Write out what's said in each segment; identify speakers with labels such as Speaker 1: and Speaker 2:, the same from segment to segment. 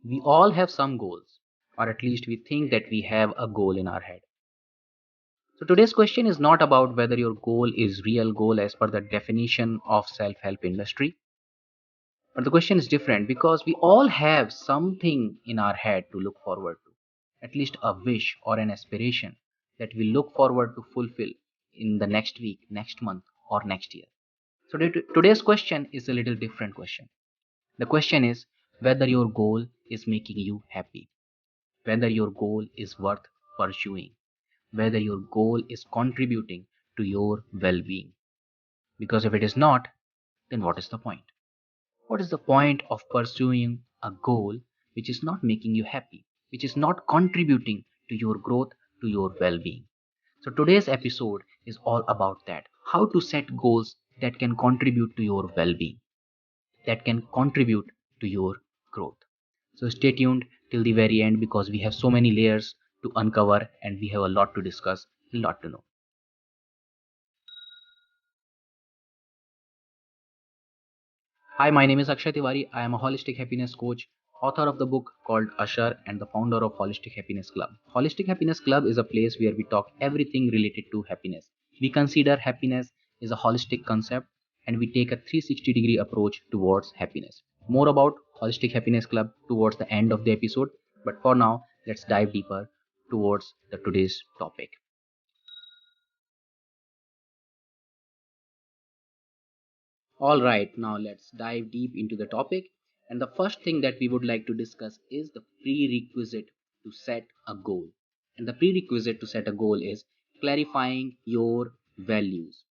Speaker 1: We all have some goals, or at least we think that we have a goal in our head. So today's question is not about whether your goal is real goal as per the definition of self-help industry, but the question is different because we all have something in our head to look forward to, at least a wish or an aspiration that we look forward to fulfill in the next week, next month, or next year. So today's question is a little different question. The question is whether your goal is making you happy, whether your goal is worth pursuing, whether your goal is contributing to your well being. Because if it is not, then what is the point? What is the point of pursuing a goal which is not making you happy, which is not contributing to your growth, to your well being? So today's episode is all about that, how to set goals that can contribute to your well being, that can contribute to your growth. So stay tuned till the very end because we have so many layers to uncover and we have a lot to discuss, a lot to know. Hi, my name is Akshay Tiwari. I am a holistic happiness coach, author of the book called Usher, and the founder of Holistic Happiness Club. Holistic Happiness Club is a place where we talk everything related to happiness. We consider happiness is a holistic concept and we take a 360-degree approach towards happiness. More about Holistic Happiness Club towards the end of the episode, but for now, let's dive deeper towards the today's topic. All right, now let's dive deep into the topic. And the first thing that we would like to discuss is the prerequisite to set a goal. And the prerequisite to set a goal is clarifying your values.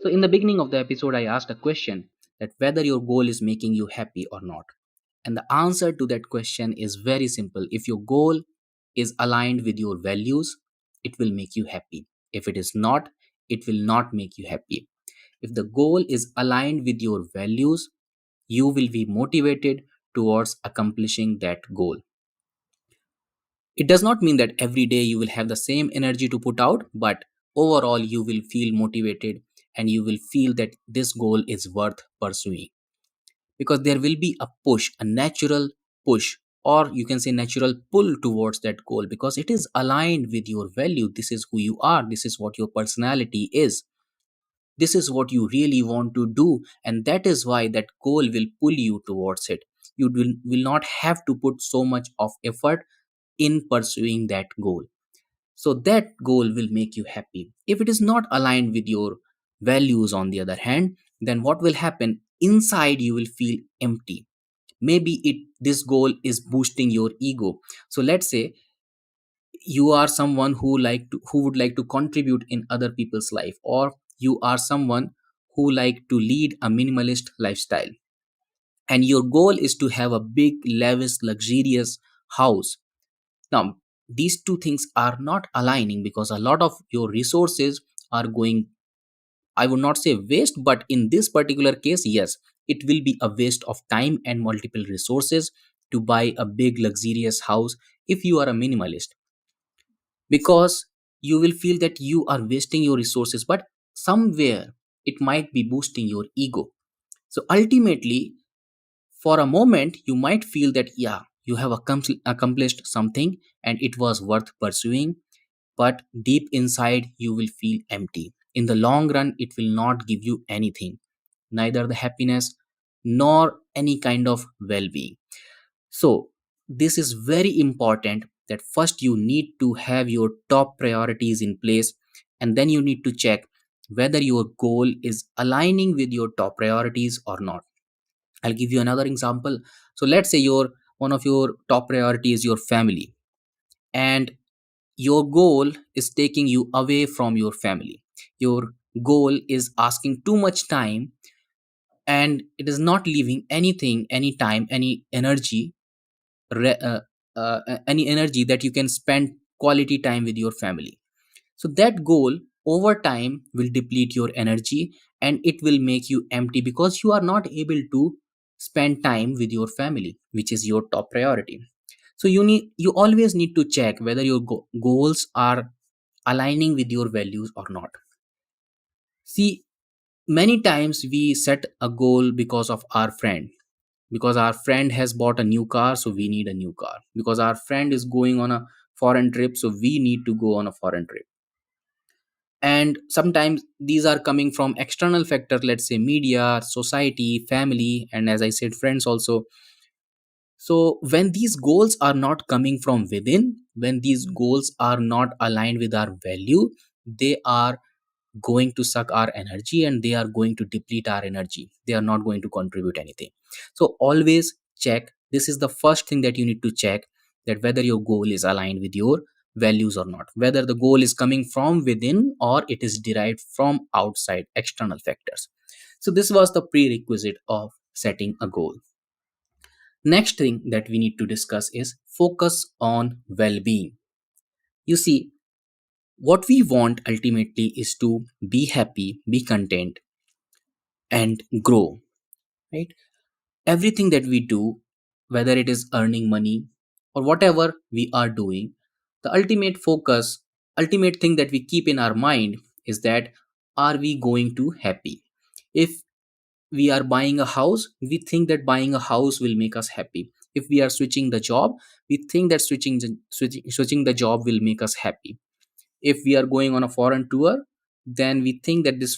Speaker 1: So, in the beginning of the episode, I asked a question that whether your goal is making you happy or not. And the answer to that question is very simple. If your goal is aligned with your values, it will make you happy. If it is not, it will not make you happy. If the goal is aligned with your values, you will be motivated towards accomplishing that goal. It does not mean that every day you will have the same energy to put out, but overall you will feel motivated and you will feel that this goal is worth pursuing because there will be a push, a natural push, or you can say natural pull towards that goal because it is aligned with your value. This is who you are, this is what your personality is. This is what you really want to do, and that is why that goal will pull you towards it. You will not have to put so much of effort in pursuing that goal. So that goal will make you happy. If it is not aligned with your values, on the other hand, then what will happen? Inside you will feel empty. Maybe this goal is boosting your ego. So let's say you are someone who would like to contribute in other people's life, or you are someone who like to lead a minimalist lifestyle, and your goal is to have a big lavish luxurious house. Now these two things are not aligning because a lot of your resources are going, I would not say waste, but in this particular case, yes, it will be a waste of time and multiple resources to buy a big luxurious house if you are a minimalist, because you will feel that you are wasting your resources, but somewhere it might be boosting your ego. So ultimately, for a moment you might feel that yeah, you have accomplished something and it was worth pursuing, but deep inside you will feel empty. In the long run it will not give you anything, neither the happiness nor any kind of well-being. So, this is very important that first you need to have your top priorities in place, and then you need to check whether your goal is aligning with your top priorities or not. I'll give you another example. So, let's say your one of your top priority is your family, and your goal is taking you away from your family. Your goal is asking too much time, and it is not leaving anything, any time, re- uh, any energy that you can spend quality time with your family. So that goal over time will deplete your energy and it will make you empty because you are not able to spend time with your family, which is your top priority. So you always need to check whether your goals are aligning with your values or not. See, many times we set a goal because of our friend, because our friend has bought a new car, so we need a new car. Because our friend is going on a foreign trip, so we need to go on a foreign trip. And sometimes these are coming from external factors, let's say media, society, family, and as I said, friends also. So when these goals are not coming from within, when these goals are not aligned with our value, they are going to suck our energy and they are going to deplete our energy. They are not going to contribute anything. So always check. This is the first thing that you need to check, that whether your goal is aligned with your values or not, whether the goal is coming from within or it is derived from outside external factors. So this was the prerequisite of setting a goal. Next thing that we need to discuss is focus on well-being. You see, what we want ultimately is to be happy, be content, and grow, right? Everything that we do, whether it is earning money or whatever we are doing, the ultimate focus, ultimate thing that we keep in our mind is that, are we going to happy? If we are buying a house, we think that buying a house will make us happy. If we are switching the job, we think that switching the job will make us happy. If we are going on a foreign tour, then we think that this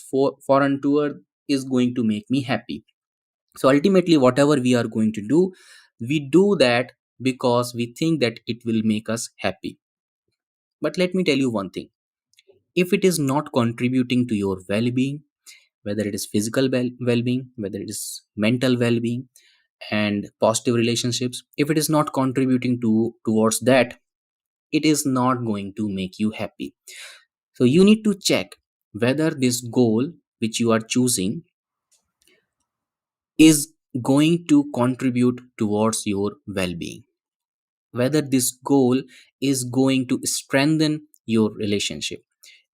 Speaker 1: foreign tour is going to make me happy. So ultimately, whatever we are going to do, we do that because we think that it will make us happy. But let me tell you one thing, if it is not contributing to your well-being, whether it is physical well-being, whether it is mental well-being and positive relationships, if it is not contributing towards that, it is not going to make you happy. So you need to check whether this goal which you are choosing is going to contribute towards your well-being, whether this goal is going to strengthen your relationship,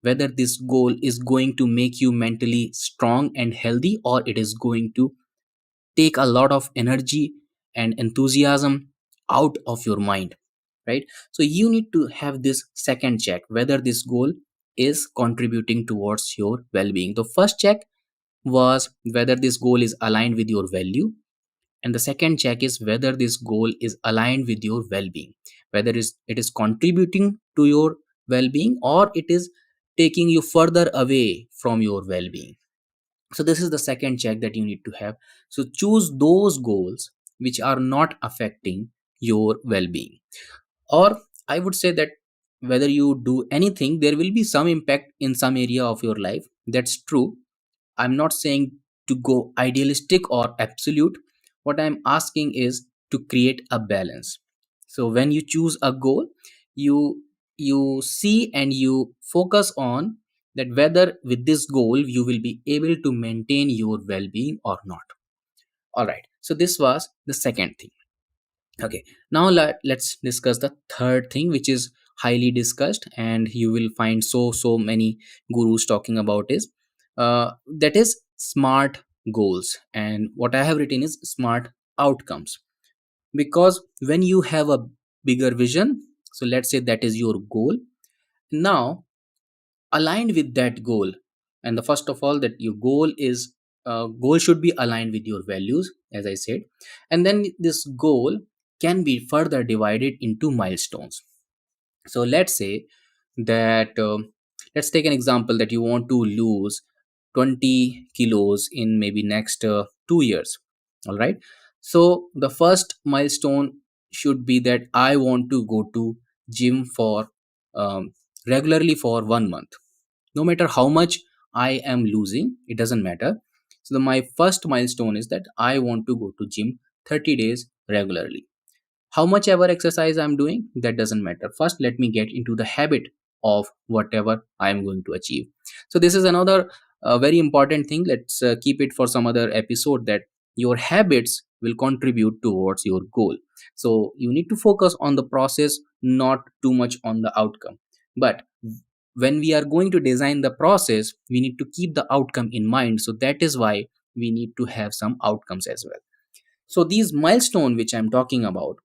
Speaker 1: whether this goal is going to make you mentally strong and healthy, or it is going to take a lot of energy and enthusiasm out of your mind, right? So you need to have this second check, whether this goal is contributing towards your well-being. The first check was whether this goal is aligned with your value, and the second check is whether this goal is aligned with your well-being, whether it is contributing to your well-being or it is taking you further away from your well-being. So this is the second check that you need to have. So choose those goals which are not affecting your well-being. Or I would say that whether you do anything, there will be some impact in some area of your life. That's true. I'm not saying to go idealistic or absolute. What I'm asking is to create a balance. So when you choose a goal, you see and you focus on that whether with this goal you will be able to maintain your well-being or not. All right. So this was the second thing. Okay. Now let's discuss the third thing, which is highly discussed and you will find so many gurus talking about is that is smart goals, and what I have written is smart outcomes. Because when you have a bigger vision, so let's say that is your goal, now aligned with that goal, and the first of all that your goal should be aligned with your values, as I said, and then this goal can be further divided into milestones. So let's say that let's take an example that you want to lose 20 kilos in maybe next 2 years. All right. So the first milestone should be that I want to go to gym for um, regularly for 1 month. No matter how much I am losing, it doesn't matter. So my first milestone is that I want to go to gym 30 days regularly. How much ever exercise I'm doing, that doesn't matter. First let me get into the habit of whatever I'm going to achieve. So this is another very important thing. Let's keep it for some other episode, that your habits will contribute towards your goal. So you need to focus on the process, not too much on the outcome. But when we are going to design the process, we need to keep the outcome in mind. So that is why we need to have some outcomes as well. So these milestone which I'm talking about,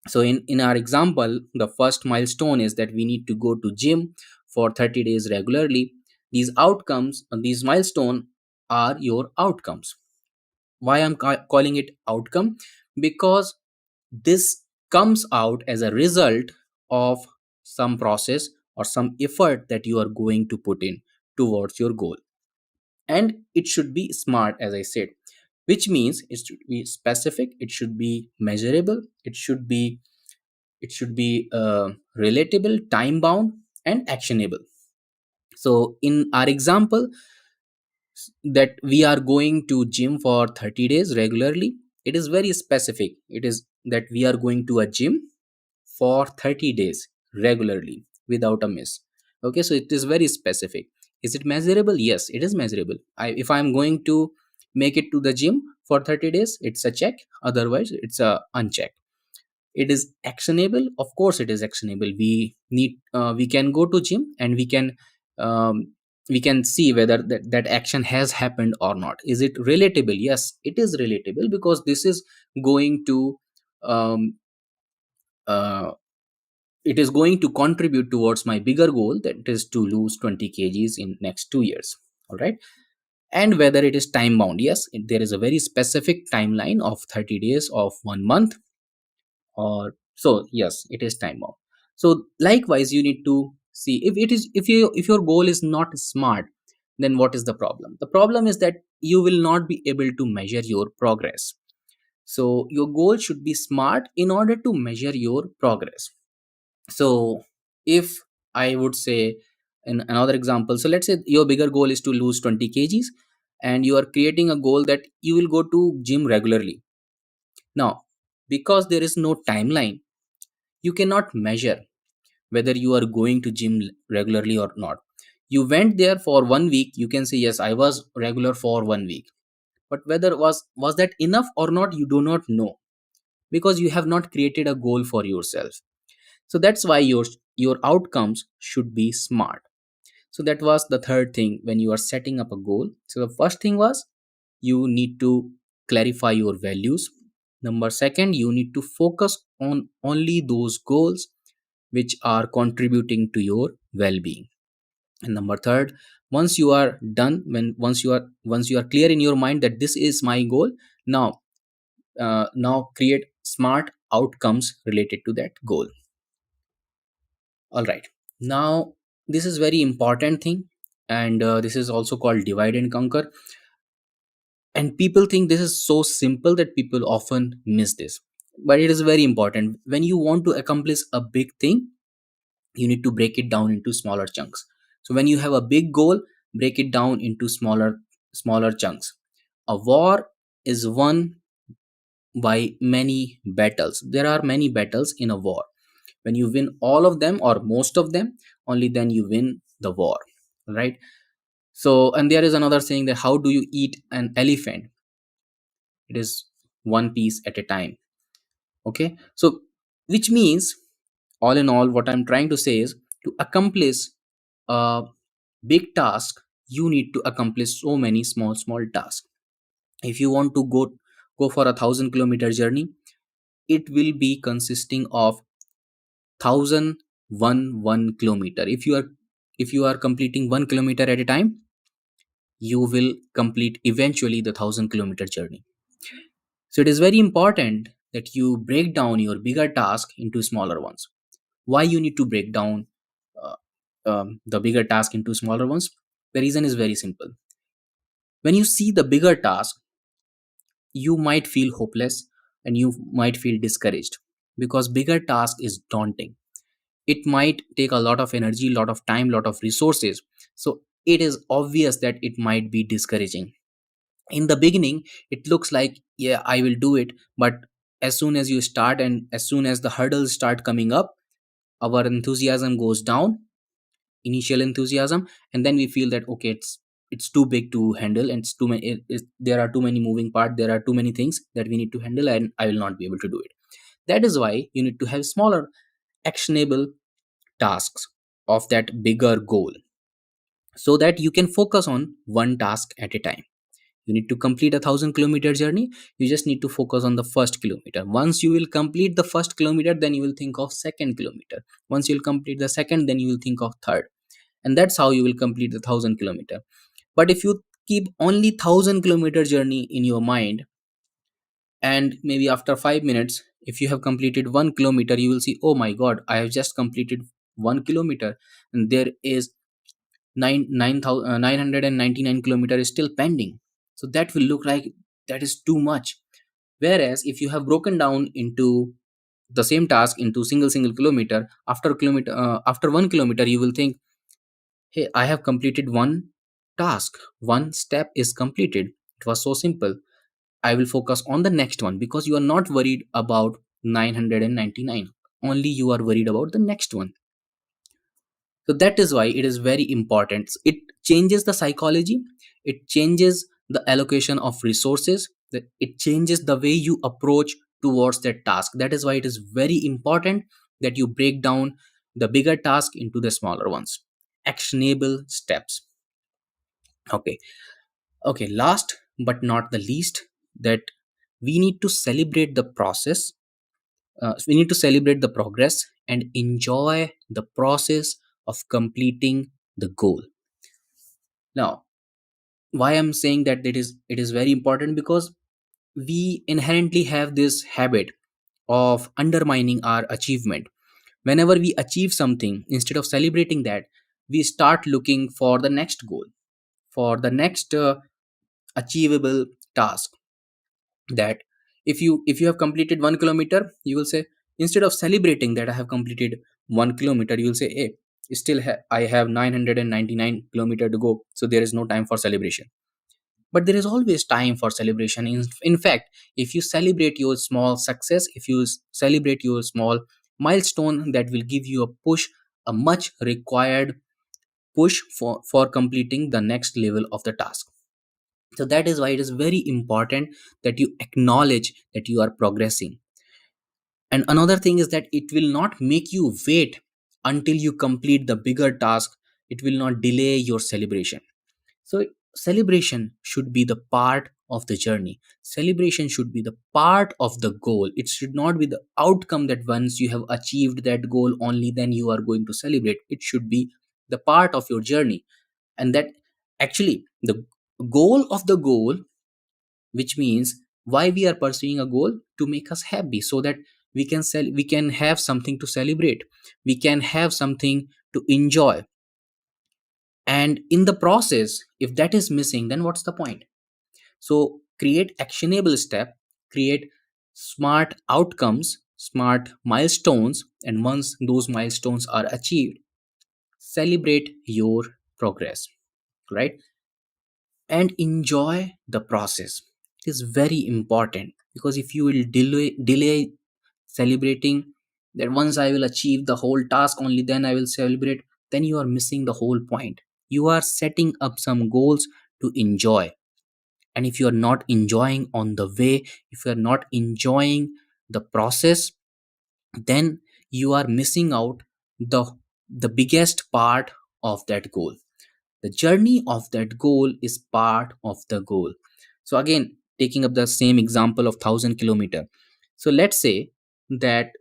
Speaker 1: so in our example, the first milestone is that we need to go to gym for 30 days regularly. These outcomes, these milestone are your outcomes. Why I'm calling it outcome? Because this comes out as a result of some process or some effort that you are going to put in towards your goal. And it should be smart, as I said, which means it should be specific, it should be measurable, it should be relatable, time bound, and actionable. So in our example, that we are going to gym for 30 days regularly, it is very specific. It is that we are going to a gym for 30 days regularly without a miss. Okay, so it is very specific. Is it measurable? Yes, it is measurable. If I'm going to make it to the gym for 30 days, it's a check, otherwise it's a uncheck. It is actionable, of course it is actionable. We can go to gym and um, we can see whether that action has happened or not. Is it relatable? Yes, it is relatable, because this is going to um, uh, it is going to contribute towards my bigger goal, that is to lose 20 kgs in next 2 years. All right. And whether it is time bound, yes, there is a very specific timeline of 30 days of 1 month, or so yes, it is time bound. So likewise, you need to see, if your goal is not smart, then what is the problem? The problem is that you will not be able to measure your progress. So your goal should be smart in order to measure your progress. So if I would say, in another example, so let's say your bigger goal is to lose 20 kgs, and you are creating a goal that you will go to gym regularly. Now, because there is no timeline, you cannot measure whether you are going to gym regularly or not. You went there for 1 week, you can say yes, I was regular for 1 week. But whether was that enough or not, you do not know, because you have not created a goal for yourself. So that's why your outcomes should be smart. So that was the third thing when you are setting up a goal. So the first thing was, you need to clarify your values. Number second, you need to focus on only those goals which are contributing to your well-being. And number third, once you are done, once you are clear in your mind that this is my goal, now now create smart outcomes related to that goal. All right. Now, this is very important thing, and this is also called divide and conquer. And people think this is so simple that people often miss this, but it is very important. When you want to accomplish a big thing, you need to break it down into smaller chunks. So when you have a big goal, break it down into smaller chunks. A war is won by many battles. There are many battles in a war. When you win all of them or most of them, only then you win the war, right? So, and there is another saying that how do you eat an elephant? It is one piece at a time. Okay, so which means, all in all, what I'm trying to say is, to accomplish a big task, you need to accomplish so many small tasks. If you want to go for 1,000 kilometer journey, it will be consisting of 1,001 kilometer. If you are completing 1 kilometer at a time, you will complete eventually the 1,000 kilometer journey. So it is very important that you break down your bigger task into smaller ones. Why you need to break down uh, the bigger task into smaller ones? The reason is very simple. When you see the bigger task, you might feel hopeless and you might feel discouraged, because bigger task is daunting. It might take a lot of energy, lot of time, lot of resources. So it is obvious that it might be discouraging. In the beginning, it looks like, yeah, I will do it. But as soon as you start and as soon as the hurdles start coming up, our enthusiasm goes down, initial enthusiasm, and then we feel that okay, it's too big to handle, and it's too many, there are too many moving parts, there are too many things that we need to handle, and I will not be able to do it. That is why you need to have smaller, actionable tasks of that bigger goal, so that you can focus on one task at a time. You need to complete 1,000 kilometer journey, you just need to focus on the first kilometer. Once you will complete the first kilometer, then you will think of second kilometer. Once you will complete the second, then you will think of third. And that's how you will complete the 1,000 kilometer. But if you keep only 1,000 kilometer journey in your mind, and maybe after 5 minutes, if you have completed 1 kilometer, you will see, oh my god, I have just completed 1 kilometer, and there is 999 kilometer is still pending. So that will look like that is too much. Whereas if you have broken down into the same task into single kilometer, after 1 kilometer, you will think, hey, I have completed one task, one step is completed, it was so simple, I will focus on the next one, because you are not worried about 999, only you are worried about the next one. So that is why it is very important. It changes the psychology, it changes the allocation of resources, it changes the way you approach towards that task. That is why it is very important that you break down the bigger task into the smaller ones. Actionable steps. Okay. Okay, last but not the least, that we need to celebrate the process. We need to celebrate the progress and enjoy the process of completing the goal. Now, why I'm saying that it is very important, because we inherently have this habit of undermining our achievement. Whenever we achieve something, instead of celebrating that, we start looking for the next goal, for the next achievable task. That if you have completed 1 kilometer, you will say, instead of celebrating that I have completed 1 kilometer, you will say, hey, I have 999 kilometer to go, so there is no time for celebration. But there is always time for celebration. In fact, if you celebrate your small success, if you celebrate your small milestone, that will give you a push, a much required push for completing the next level of the task. So that is why it is very important that you acknowledge that you are progressing. And another thing is that it will not make you wait until you complete the bigger task. It will not delay your celebration. So celebration should be the part of the journey. Celebration should be the part of the goal. It should not be the outcome, that once you have achieved that goal, only then you are going to celebrate. It should be the part of your journey. And that actually the goal of the goal, which means why we are pursuing a goal, to make us happy, so that we can have something to celebrate, we can have something to enjoy. And in the process, if that is missing, then what's the point? So create actionable step, create smart outcomes, smart milestones, and once those milestones are achieved, celebrate your progress, right? And enjoy the process. It is very important, because if you will delay celebrating, that once I will achieve the whole task, only then I will celebrate, then you are missing the whole point. You are setting up some goals to enjoy, and if you are not enjoying on the way, if you are not enjoying the process, then you are missing out the the biggest part of that goal. The journey of that goal is part of the goal. So again, taking up the same example of 1,000 kilometer. So let's say that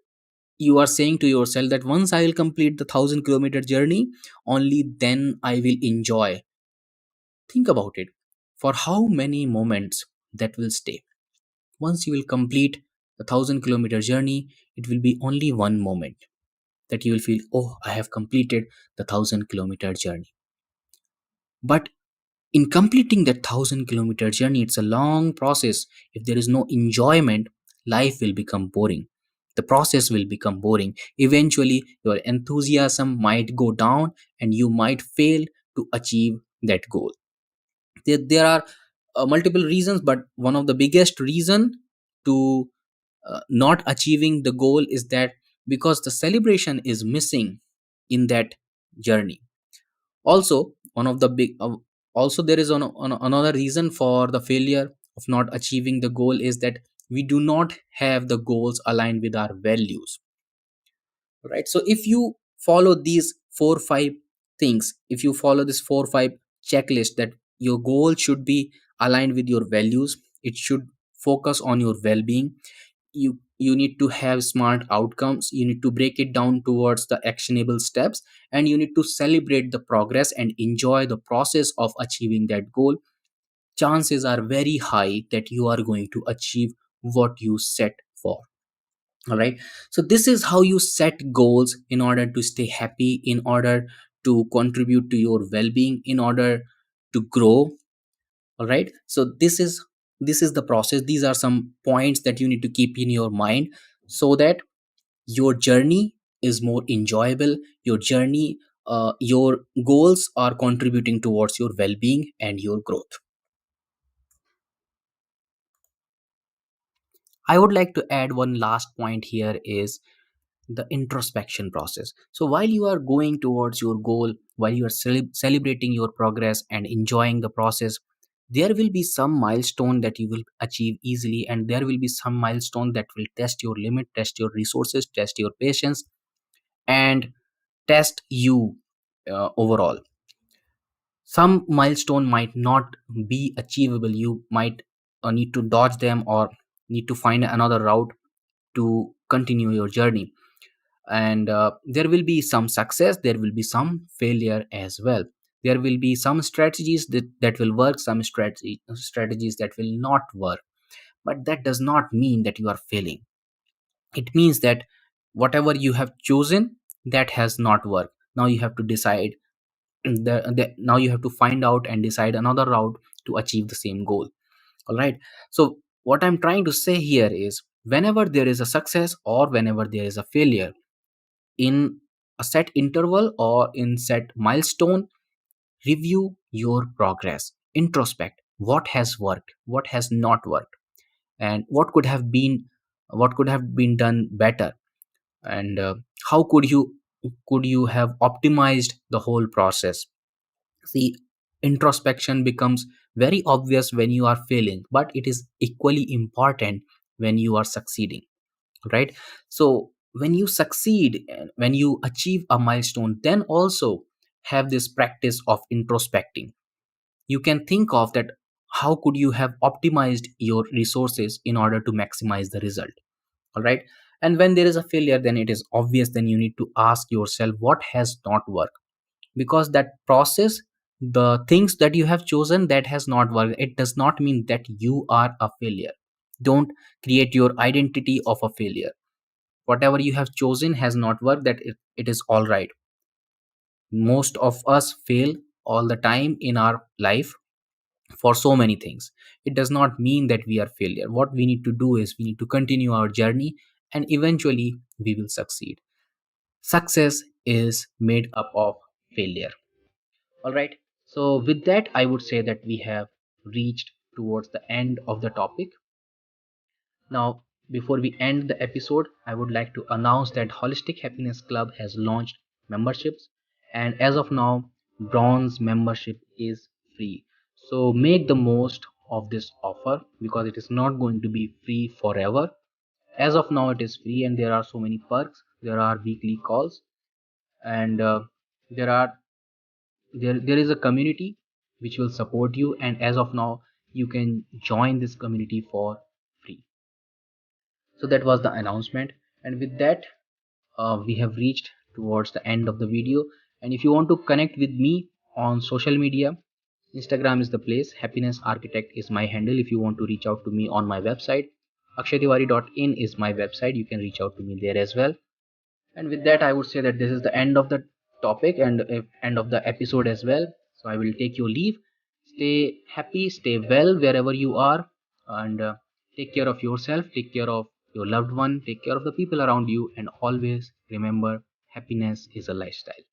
Speaker 1: you are saying to yourself that once I will complete the 1,000 kilometer journey, only then I will enjoy. Think about it. For how many moments that will stay? Once you will complete the 1,000 kilometer journey, it will be only one moment that you will feel, oh, I have completed the 1,000 kilometer journey. But in completing that 1,000 kilometer journey, it's a long process. If there is no enjoyment, life will become boring, the process will become boring. Eventually your enthusiasm might go down, and you might fail to achieve that goal. There are multiple reasons, but one of the biggest reason to not achieving the goal is that because the celebration is missing in that journey. Also one of the big also there is another reason for the failure of not achieving the goal, is that we do not have the goals aligned with our values, right? So if you follow these 4 5 things, if you follow this 4 5 checklist, that your goal should be aligned with your values, it should focus on your well-being, you need to have smart outcomes, you need to break it down towards the actionable steps, and you need to celebrate the progress and enjoy the process of achieving that goal,
Speaker 2: chances are very high that you are going to achieve what you set for. All right, so this is how you set goals in order to stay happy, in order to contribute to your well-being, in order to grow. All right, so this is the process. These are some points that you need to keep in your mind, so that your journey is more enjoyable. Your journey, your goals are contributing towards your well-being and your growth. I would like to add one last point here is the introspection process. So while you are going towards your goal, while you are celebrating your progress and enjoying the process, there will be some milestone that you will achieve easily, and there will be some milestone that will test your limit, test your resources, test your patience, and test you overall. Some milestone might not be achievable. You might need to dodge them, or need to find another route to continue your journey. And there will be some success, there will be some failure as well. There will be some strategies that will work, some strategies that will not work. But that does not mean that you are failing. It means that whatever you have chosen, that has not worked. Now you have to decide, now you have to find out and decide another route to achieve the same goal. All right, so what I'm trying to say here is, whenever there is a success or whenever there is a failure, in a set interval or in set milestone, review your progress, introspect what has worked, what has not worked, and what could have been done better, and how could you have optimized the whole process. See, introspection becomes very obvious when you are failing, but it is equally important when you are succeeding, right? So when you succeed and when you achieve a milestone, then also have this practice of introspecting. You can think of that, how could you have optimized your resources in order to maximize the result. All right, and when there is a failure, then it is obvious, then you need to ask yourself what has not worked. Because that process, the things that you have chosen that has not worked, it does not mean that you are a failure. Don't create your identity of a failure. Whatever you have chosen has not worked, that it is all right. Most of us fail all the time in our life for so many things. It does not mean that we are failure. What we need to do is we need to continue our journey, and eventually we will succeed. Success is made up of failure. All right, so with that I would say that we have reached towards the end of the topic. Now, before we end the episode, I would like to announce that Holistic Happiness Club has launched memberships, and as of now, bronze membership is free. So make the most of this offer, because it is not going to be free forever. As of now, it is free, and there are so many perks. There are weekly calls, and there are there is a community which will support you. And as of now, you can join this community for free. So that was the announcement, and with that we have reached towards the end of the video. And if you want to connect with me on social media, Instagram is the place. Happiness Architect is my handle. If you want to reach out to me on my website, akshaytiwari.in is my website. You can reach out to me there as well. And with that, I would say that this is the end of the topic, and end of the episode as well. So I will take your leave. Stay happy, stay well wherever you are, and take care of yourself, take care of your loved one, take care of the people around you, and always remember, happiness is a lifestyle.